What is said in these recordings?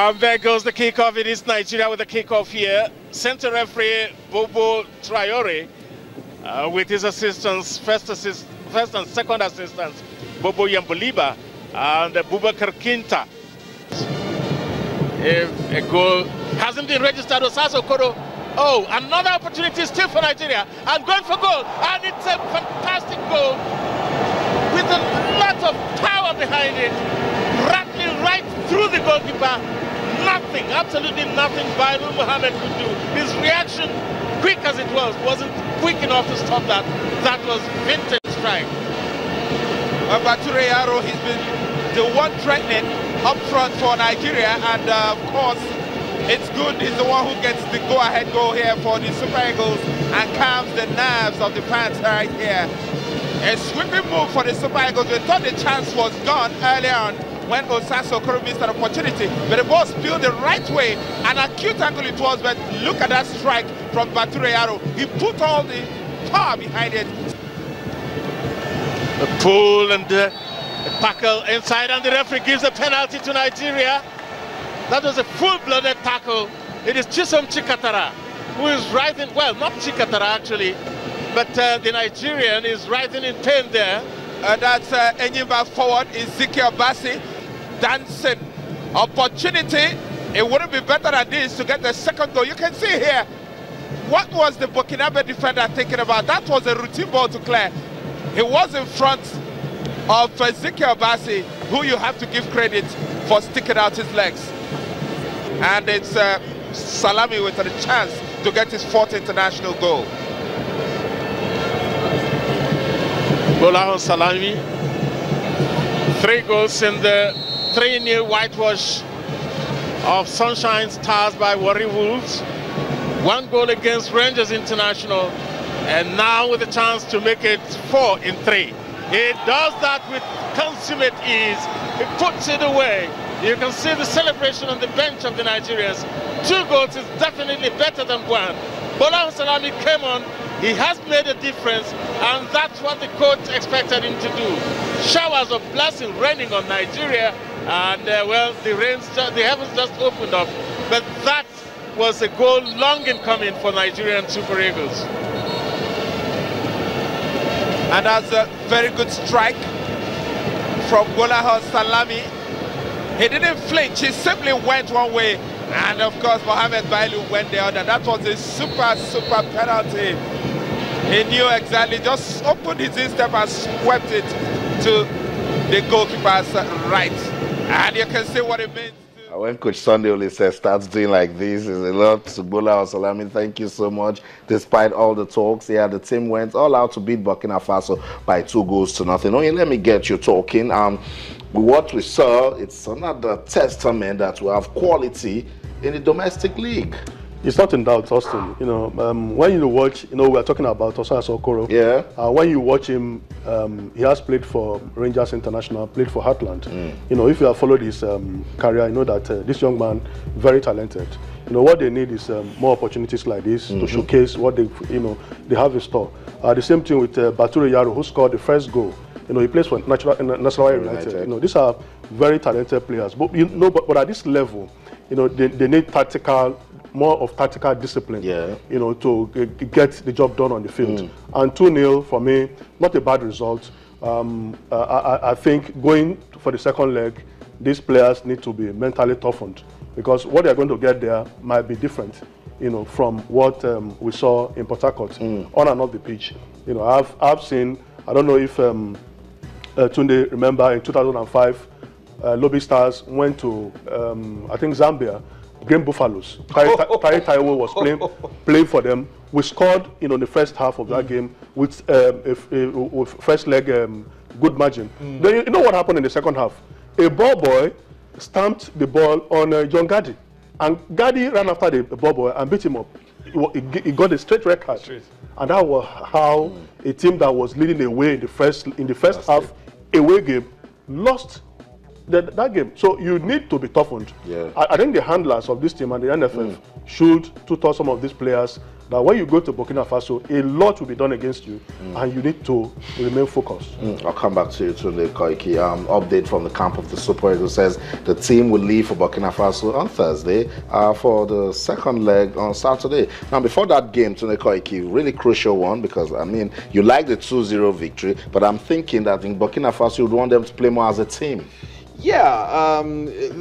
And there goes the kickoff. It is Nigeria with the kickoff here. Center referee Bobo Traore with his assistants, first and second assistants, Bobo Yamboliba and Bubakar Kinta. If a goal hasn't been registered, Osaso Koro. Oh, another opportunity still for Nigeria, and going for goal, and it's a fantastic goal with a lot of power behind it, rattling right through the goalkeeper. Nothing, absolutely nothing Bairu Mohammed could do. His reaction, quick as it was, wasn't quick enough to stop that. That was vintage strike. Bature Yaro, he's been the one threatening up front for Nigeria, and of course, it's good. He's the one who gets the go-ahead goal here for the Super Eagles and calms the nerves of the fans right here. A sweeping move for the Super Eagles. We thought the chance was gone early on when Osaso Koro missed an opportunity, but the ball spilled the right way. An acute angle it was, but look at that strike from Bature Yaro. He put all the power behind it. The pull and the tackle inside, and the referee gives a penalty to Nigeria. That was a full-blooded tackle. It is Chisom Chikatara who is writing, well, not Chikatara actually, but the Nigerian is writing in pain there. That's Enyimba forward, Ezekiel Bassi, dancing. Opportunity, it wouldn't be better than this to get the second goal. You can see here, what was the Burkinabe defender thinking about? That was a routine ball to clear. He was in front of Ezekiel Bassi, who you have to give credit for sticking out his legs. And it's Salami with a chance to get his fourth international goal. Bola Salami, 3 goals in the 3-0 whitewash of Sunshine Stars by Warri Wolves. 1 goal against Rangers International, and now with a chance to make it 4 in 3. He does that with consummate ease. He puts it away. You can see the celebration on the bench of the Nigerians. 2 goals is definitely better than 1. Bola Salami came on. He has made a difference, and that's what the coach expected him to do. Showers of blessing raining on Nigeria, and well, the heavens just opened up. But that was a goal long in coming for Nigerian Super Eagles. And that's a very good strike from Bola Salami. He didn't flinch, he simply went one way, and of course Mohamed Bailu went the other. That was a super penalty. He knew exactly, just opened his instep and swept it to the goalkeeper's right. And you can see what it means. When Coach Sunday only says starts doing like this, is a lot to Bola Salami. Thank you so much. Despite all the talks, yeah, the team went all out to beat Burkina Faso by 2 goals to nothing. Only let me get you talking. What we saw, it's another testament that we have quality in the domestic league. It's not in doubt, Austin. You know, when you watch, you know, we are talking about Osaso Koro. Yeah. When you watch him, he has played for Rangers International, played for Heartland. You know, if you have followed his career, you know that this young man, very talented. You know, what they need is more opportunities like this to showcase what they, you know, they have in store. The same thing with Bature Yaro, who scored the first goal. You know, he plays for National United. You know, these are very talented players. But you know, but at this level, you know, they need more of tactical discipline. Yeah. You know, to get the job done on the field. And 2-0 for me, not a bad result. I think going for the second leg, these players need to be mentally toughened, because what they're going to get there might be different, you know, from what we saw in Port Harcourt on and off the pitch. You know, I've seen, I don't know if Tunde remember in 2005, Lobby Stars went to, I think, Zambia, Green Buffaloes. Kari Taiwo was playing for them. We scored, you know, in the first half of that game with first leg good margin. Then you know what happened in the second half? A ball boy stamped the ball on John Gadi, and Gadi ran after the ball boy and beat him up. He got a straight red card, and that was how a team that was leading away in the first half away game lost that game. So you need to be toughened. Yeah. I think the handlers of this team and the NFF should tutor some of these players that when you go to Burkina Faso, a lot will be done against you, and you need to remain focused. I'll come back to you, Tunde Koiki. Update from the camp of the Super Eagles says the team will leave for Burkina Faso on Thursday for the second leg on Saturday. Now, before that game, Tunde Koiki, really crucial one, because, I mean, you like the 2-0 victory, but I'm thinking that in Burkina Faso, you'd want them to play more as a team. Yeah,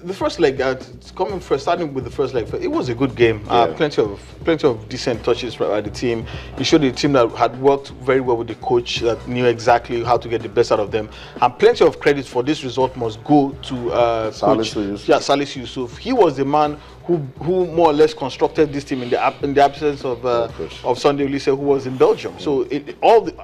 the first leg, starting with the first leg, it was a good game. Plenty of decent touches by the team. It showed a team that had worked very well with the coach, that knew exactly how to get the best out of them. And plenty of credit for this result must go to Salisu Yusuf. Yeah, Salisu Yusuf. He was the man who more or less constructed this team in the absence of Sunday Olise, who was in Belgium. So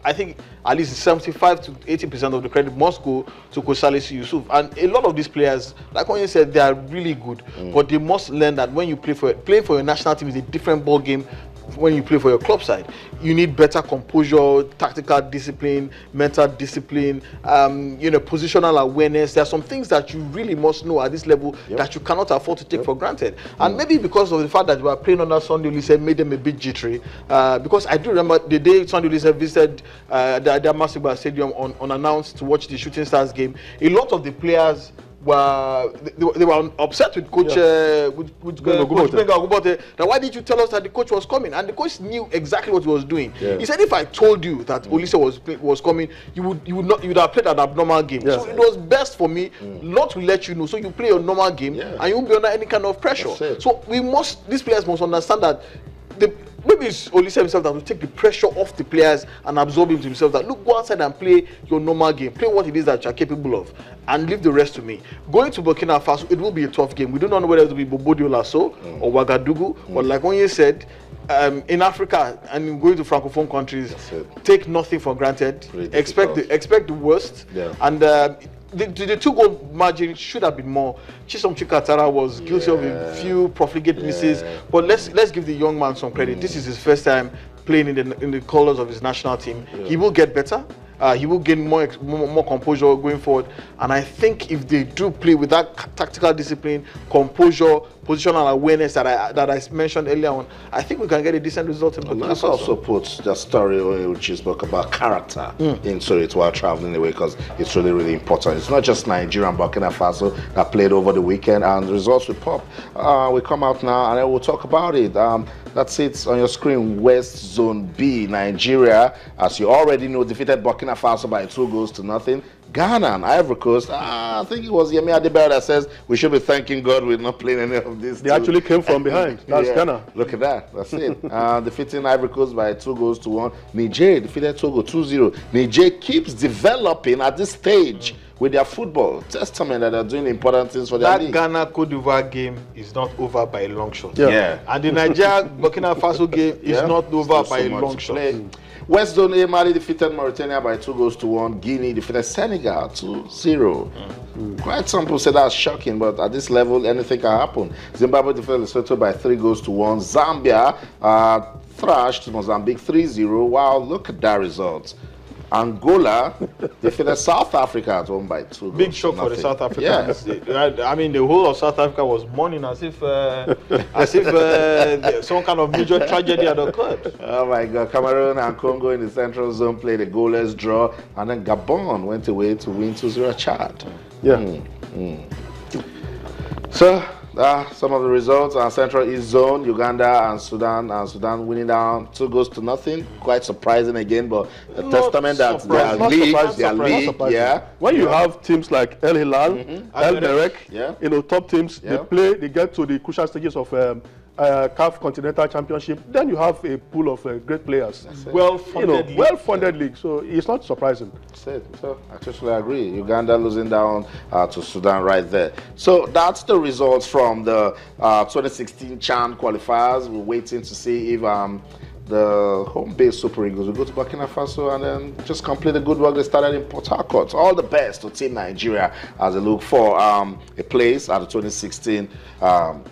I think at least 75 to 80% of the credit must go to Coach Salisu Yusuf. And a lot of these players, like when you said, they are really good, but they must learn that when you play for your national team is a different ball game. When you play for your club side, you need better composure, tactical discipline, mental discipline, positional awareness. There are some things that you really must know at this level that you cannot afford to take for granted. And maybe because of the fact that you are playing under Sunday Olise made them a bit jittery. Because I do remember the day Sunday Olise visited the Masiba Stadium unannounced to watch the Shooting Stars game, a lot of the players they were upset with Coach Ogubote. Now, why did you tell us that the coach was coming? And the coach knew exactly what he was doing. He said, if I told you that Olise was coming, you would have played an abnormal game. So it was best for me not to let you know. So you play a normal game and you won't be under any kind of pressure. So these players must understand that maybe it's Olise himself that will take the pressure off the players and absorb him to himself. That look, go outside and play your normal game. Play what it is that you're capable of, and leave the rest to me. Going to Burkina Faso, it will be a tough game. We don't know whether it will be Bobo Dioulasso or Ouagadougou, but like when you said, in Africa and going to Francophone countries, take nothing for granted. Expect the worst, and the 2-goal margin should have been more. Chisom Chikatara was guilty of a few profligate misses, but let's give the young man some credit. This is his first time playing in the colors of his national team. He will get better. He will gain more composure going forward, and I think if they do play with that tactical discipline, composure, positional awareness that I mentioned earlier on, I think we can get a decent result in Burkina Faso. Let's also put the story which is spoke about character into it while traveling away, because it's really, really important. It's not just Nigeria and Burkina Faso that played over the weekend, and the results will pop. We come out now and then we'll talk about it. That's it on your screen. West Zone B, Nigeria, as you already know, defeated Burkina Faso by 2-0. Ghana and Ivory Coast, I think it was Yemi Adebayo that says we should be thanking God we're not playing any of this. They actually came from behind. That's Ghana. Look at that. That's it. Defeating Ivory Coast by 2-1. Niger defeated Togo 2-0. Niger keeps developing at this stage with their football. Testament that they're doing important things for their league. That Ghana Cote d'Ivoire game is not over by a long shot. And the Nigeria Burkina Faso game is not over by a long shot. West Zone A, Mali defeated Mauritania by 2-1. Guinea defeated Senegal 2-0. Quite some people say that's shocking, but at this level, anything can happen. Zimbabwe defeated Lesotho by 3-1. Zambia thrashed Mozambique 3-0. Wow, look at that result. Angola defeated South Africa at home by 2 goals. Big shock for the South Africans. I mean, the whole of South Africa was mourning as if some kind of major tragedy had occurred. Oh my God! Cameroon and Congo in the Central Zone played a goalless draw, and then Gabon went away to win 2-0 Chad. So. Some of the results are Central East Zone, Uganda and Sudan winning down 2-0. Quite surprising again, but a testament that their league, When you have teams like El Hilal, El Merreikh, top teams, they get to the crucial stages of CAF Continental Championship, then you have a pool of great players. Well-funded league, so it's not surprising. So I totally agree. Uganda losing down to Sudan right there. So that's the results from the 2016 CHAN qualifiers. We're waiting to see if the home-based Super Eagles will go to Burkina Faso and then just complete the good work they started in Port Harcourt. All the best to Team Nigeria as they look for a place at the 2016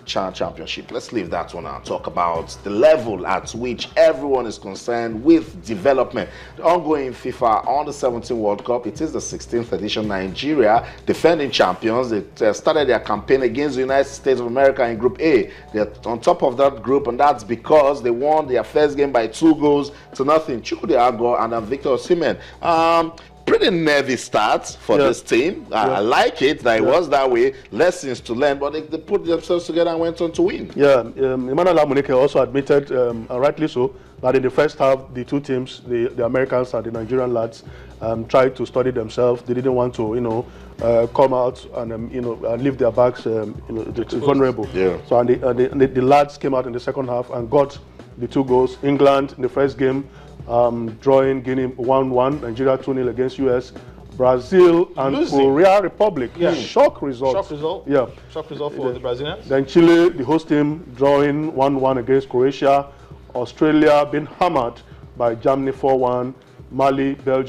CHAN Championship. Let's leave that one and talk about the level at which everyone is concerned with development. The ongoing FIFA Under-17 World Cup, it is the 16th edition. Nigeria, defending champions, they started their campaign against the United States of America in Group A. They're on top of that group, and that's because they won their first game game by 2-0. Chukwudi Agor and Victor Osimhen. Pretty nervy start for this team. I like it that it was that way. Lessons to learn, but they put themselves together and went on to win. Yeah, Emmanuel Amunike also admitted, and rightly so, that in the first half, the two teams, the Americans and the Nigerian lads, tried to study themselves. They didn't want to, come out and leave their backs, vulnerable. Yeah. So the lads came out in the second half and got the 2 goals. England in the first game, drawing Guinea 1-1, Nigeria 2-0 against US, Brazil and Korea Republic. Yeah. Shock result. Shock result. Yeah. Shock result for the Brazilians. Then Chile, the host team, drawing 1-1 against Croatia. Australia being hammered by Germany 4-1. Mali, Belgium.